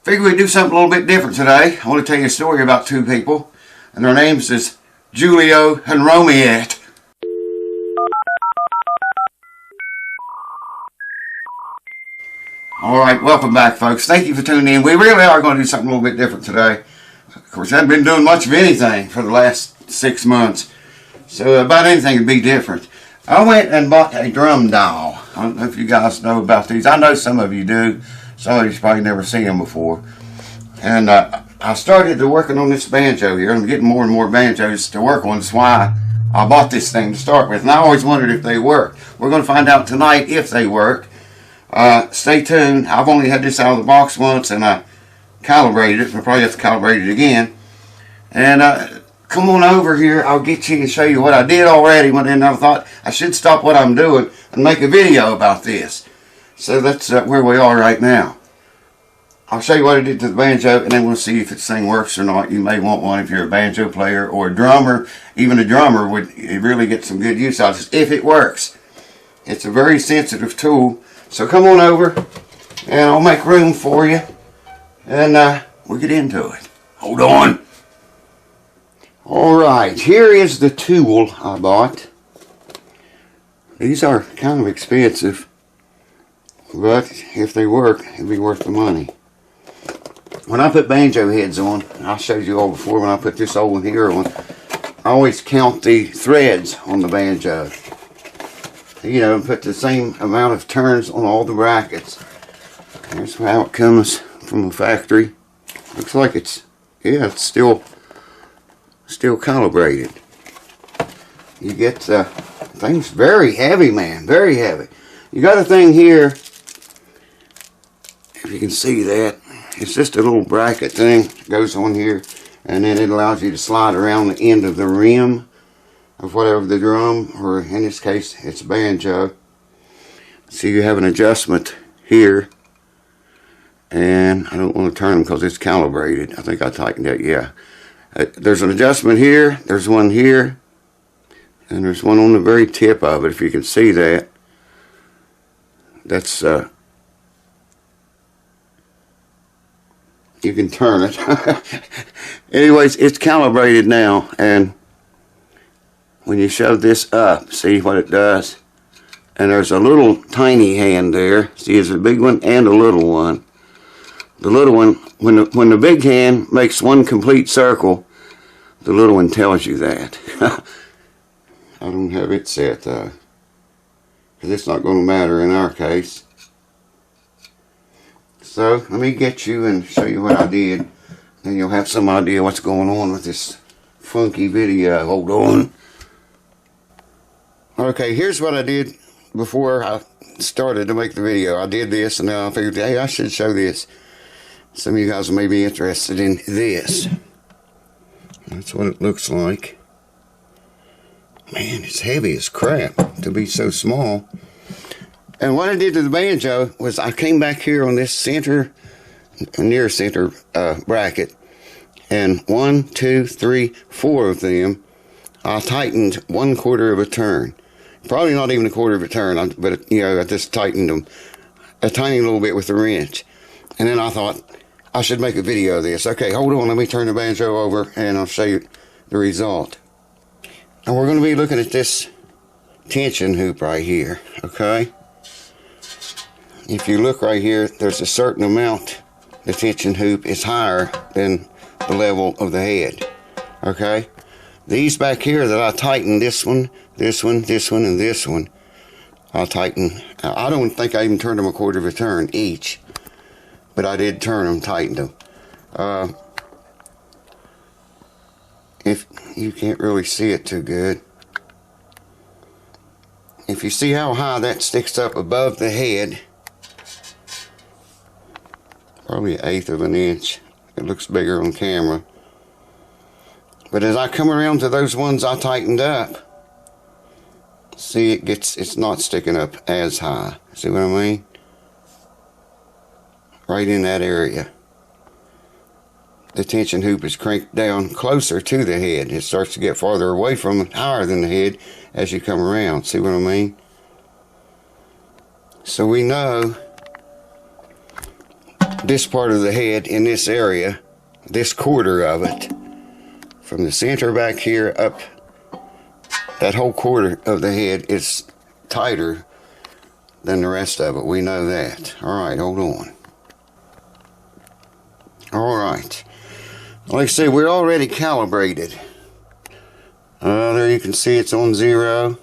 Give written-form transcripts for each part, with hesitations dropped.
Figure we'd do something a little bit different today. I want to tell you a story about two people, and their names is Julio and Romiette. Alright, welcome back, folks. Thank you for tuning in. We really are going to do something a little bit different today. Of course, I haven't been doing much of anything for the last 6 months, so about anything would be different. I went and bought a drum doll. I don't know if you guys know about these. I know some of you do. Some of you probably never seen them before. And I started working on this banjo here. I'm getting more and more banjos to work on. That's why I bought this thing to start with. And I always wondered if they work. We're going to find out tonight if they work. Stay tuned. I've only had this out of the box once, and I calibrated it. I'll probably have to calibrate it again. And come on over here. I'll get you and show you what I did already. And I thought I should stop what I'm doing and make a video about this. So that's where we are right now. I'll show you what I did to the banjo, and then we'll see if this thing works or not. You may want one if you're a banjo player or a drummer. Even a drummer would really get some good use out of this if it works. It's a very sensitive tool. So come on over, and I'll make room for you, and we'll get into it. Hold on. Alright, here is the tool I bought. These are kind of expensive, but if they work, it'll be worth the money. When I put banjo heads on, I showed you all before when I put this old one here on, I always count the threads on the banjo. You know, put the same amount of turns on all the brackets. Here's how it comes from the factory. Looks like it's still calibrated. You get things very heavy, man, very heavy. You got a thing here, if you can see that. It's just a little bracket thing that goes on here, and then it allows you to slide around the end of the rim of whatever the drum, or in this case it's banjo. So you have an adjustment here, and I don't want to turn them because it's calibrated. I think I tightened that. Yeah, there's an adjustment here, there's one here, and there's one on the very tip of it. If you can see that, that's you can turn it. Anyways, it's calibrated now, and when you shove this up, see what it does? And there's a little tiny hand there. See, there's a big one and a little one. The little one, when the big hand makes one complete circle, the little one tells you that. I don't have it set though, because it's not going to matter in our case. So let me get you and show you what I did, and you'll have some idea what's going on with this funky video. Hold on. Okay, here's what I did before I started to make the video. I did this, and now I figured, hey, I should show this. Some of you guys may be interested in this. That's what it looks like. Man, it's heavy as crap to be so small. And what I did to the banjo was I came back here on this center, near center bracket, and 1, 2, 3, 4 of them, I tightened 1/4 of a turn. Probably not even 1/4 of a turn, but you know, I just tightened them a tiny little bit with the wrench. And then I thought I should make a video of this. Okay, hold on, let me turn the banjo over and I'll show you the result. And we're going to be looking at this tension hoop right here, okay? If you look right here, there's a certain amount, the tension hoop is higher than the level of the head, okay? These back here that I tightened, this one, this one, this one, and this one, I tightened. I don't think I even turned them 1/4 of a turn each, but I did turn them, tightened them. If you can't really see it too good, if you see how high that sticks up above the head, probably 1/8 of an inch. It looks bigger on camera. But as I come around to those ones I tightened up, see, it's not sticking up as high. See what I mean? Right in that area. The tension hoop is cranked down closer to the head. It starts to get farther away from it, higher than the head as you come around. See what I mean? So we know this part of the head in this area, this quarter of it, from the center back here up, that whole quarter of the head is tighter than the rest of it. We know that. Alright, hold on. Alright. Like I say, we're already calibrated. There you can see it's on 0.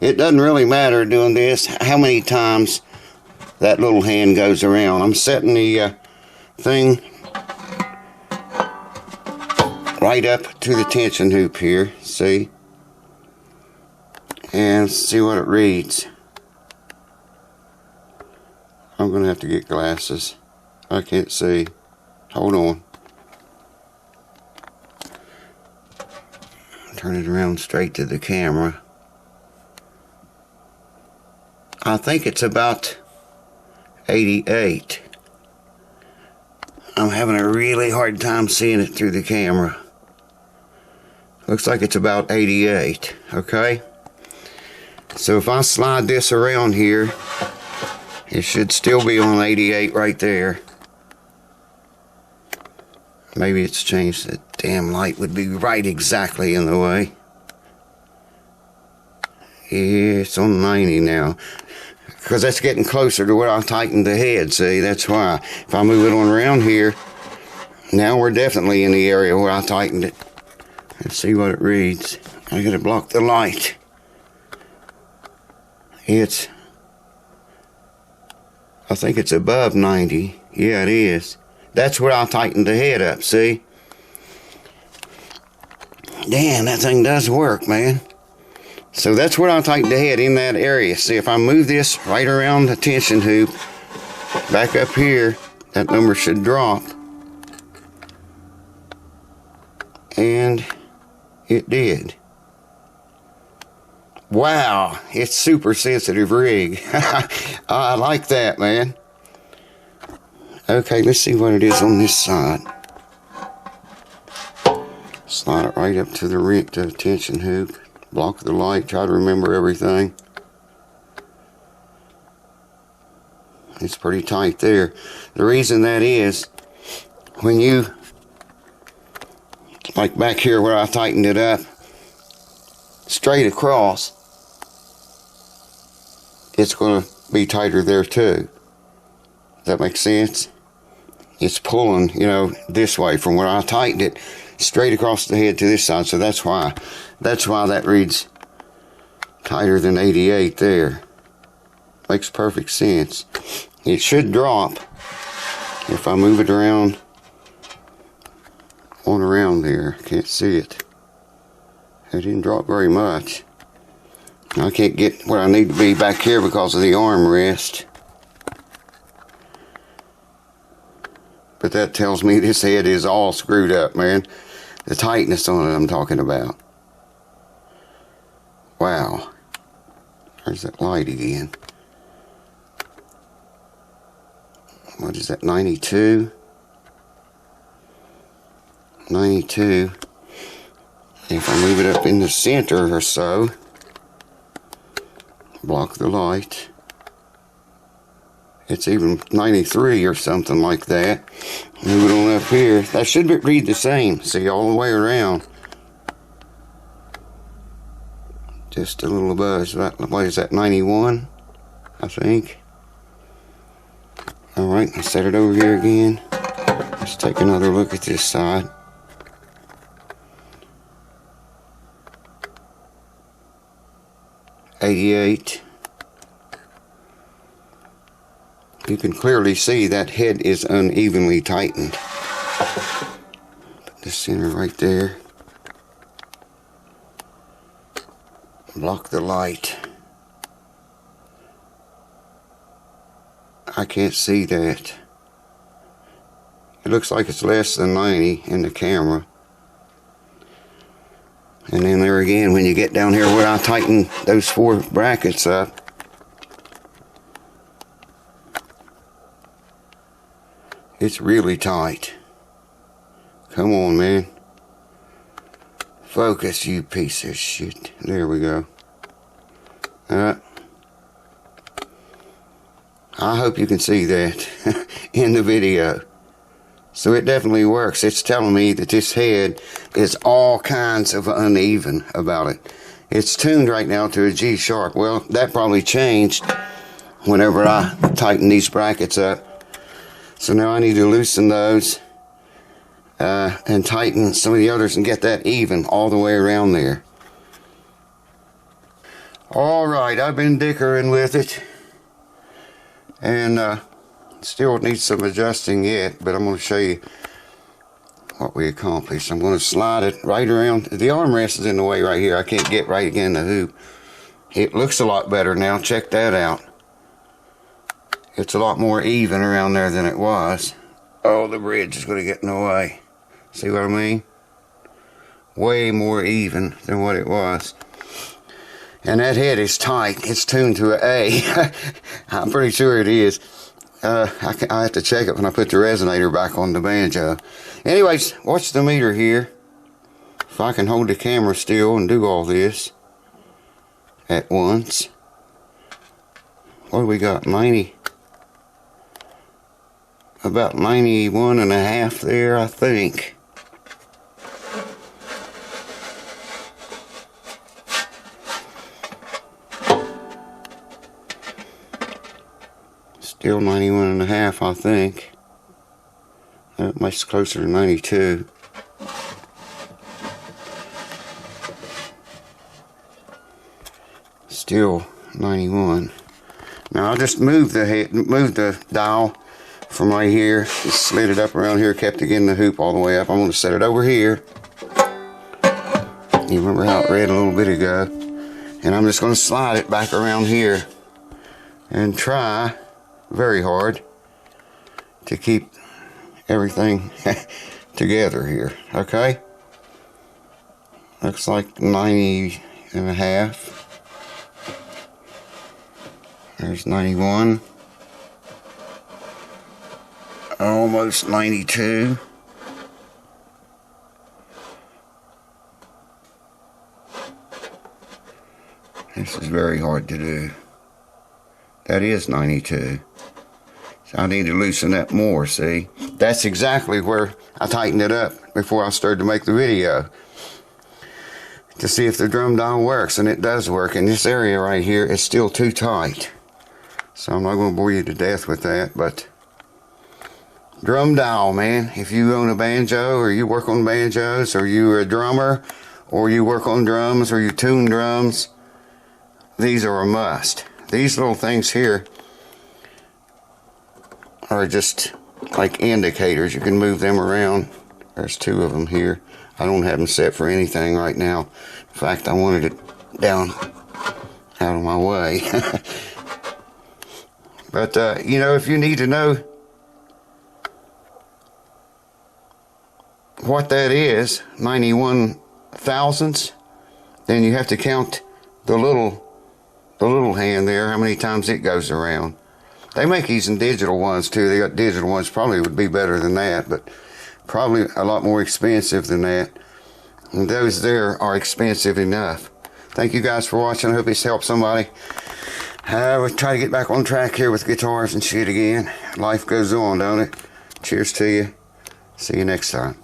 It doesn't really matter doing this how many times that little hand goes around. I'm setting the thing right up to the tension hoop here, see? And see what it reads. I'm gonna have to get glasses. I can't see. Hold on. Turn it around straight to the camera. I think it's about 88. I'm having a really hard time seeing it through the camera. Looks like it's about 88, okay? So if I slide this around here, it should still be on 88 right there. Maybe it's changed. The damn light would be right exactly in the way. Yeah, it's on 90 now. Because that's getting closer to where I tightened the head, see? That's why. If I move it on around here, now we're definitely in the area where I tightened it. Let's see what it reads. I gotta block the light. I think it's above 90. Yeah, it is. That's where I tightened the head up, see? Damn, that thing does work, man. So that's where I tightened the head, in that area. See, if I move this right around the tension hoop, back up here, that number should drop. And it did. Wow, it's super sensitive rig. I like that, man. Okay, let's see what it is on this side. Slide it right up to the tension hoop. Block the light. Try to remember everything. It's pretty tight there. The reason that is, when you, like back here where I tightened it up, straight across, it's going to be tighter there too. Does that make sense? It's pulling, you know, this way from where I tightened it, straight across the head to this side. So that's why that reads tighter than 88 there. Makes perfect sense. It should drop if I move it around, on around there. Can't see it. It didn't drop very much. I can't get where I need to be back here because of the armrest. But that tells me this head is all screwed up, man. The tightness on it I'm talking about. Wow. There's that light again. What is that, 92? 92. If I move it up in the center or so, block the light, it's even 93 or something like that. Move it on up here. That should read the same. See, all the way around. Just a little above. What is that, 91? I think. Alright, let's set it over here again. Let's take another look at this side. $88. You can clearly see that head is unevenly tightened. Put the center right there. Block the light. I can't see that. It looks like it's less than 90 in the camera. And then there again, when you get down here where I tighten those 4 brackets up, it's really tight. Come on, man. Focus, you piece of shit. There we go. I hope you can see that. in the video. So it definitely works. It's telling me that this head is all kinds of uneven about it. It's tuned right now to a G sharp. Well, that probably changed whenever I tighten these brackets up. So now I need to loosen those and tighten some of the others and get that even all the way around there. Alright, I've been dickering with it, and still needs some adjusting yet, but I'm going to show you what we accomplished. I'm going to slide it right around. The armrest is in the way right here. I can't get right again the hoop. It looks a lot better now. Check that out. It's a lot more even around there than it was. Oh, the bridge is going to get in the way. See what I mean? Way more even than what it was. And that head is tight. It's tuned to an A. I'm pretty sure it is. I have to check it when I put the resonator back on the banjo. Anyways, watch the meter here. If I can hold the camera still and do all this at once. What do we got? 90. About 91 and a half there, I think. Still 91 and a half, I think. That much closer to 92. Still 91. Now I'll just move the dial from right here. Just slid it up around here, kept it in the hoop all the way up. I'm going to set it over here. You remember how it read a little bit ago? And I'm just going to slide it back around here and try very hard to keep everything together here. Okay, looks like 90 and a half. There's 91, almost 92. This is very hard to do. That is 92. So I need to loosen up more, see? That's exactly where I tightened it up before I started to make the video, to see if the drum dial works, and it does work. In this area right here, it's still too tight. So I'm not going to bore you to death with that, but drum dial, man. If you own a banjo, or you work on banjos, or you're a drummer, or you work on drums, or you tune drums, these are a must. These little things here are just like indicators. You can move them around. There's two of them here. I don't have them set for anything right now. In fact, I wanted it down out of my way. But, you know, if you need to know what that is, 91 thousandths, then you have to count the little hand there, how many times it goes around. They make these in digital ones too. They got digital ones, probably would be better than that, but probably a lot more expensive than that. And those there are expensive enough. Thank you guys for watching. I hope this helped somebody. We'll try to get back on track here with guitars and shit again. Life goes on, don't it? Cheers to you. See you next time.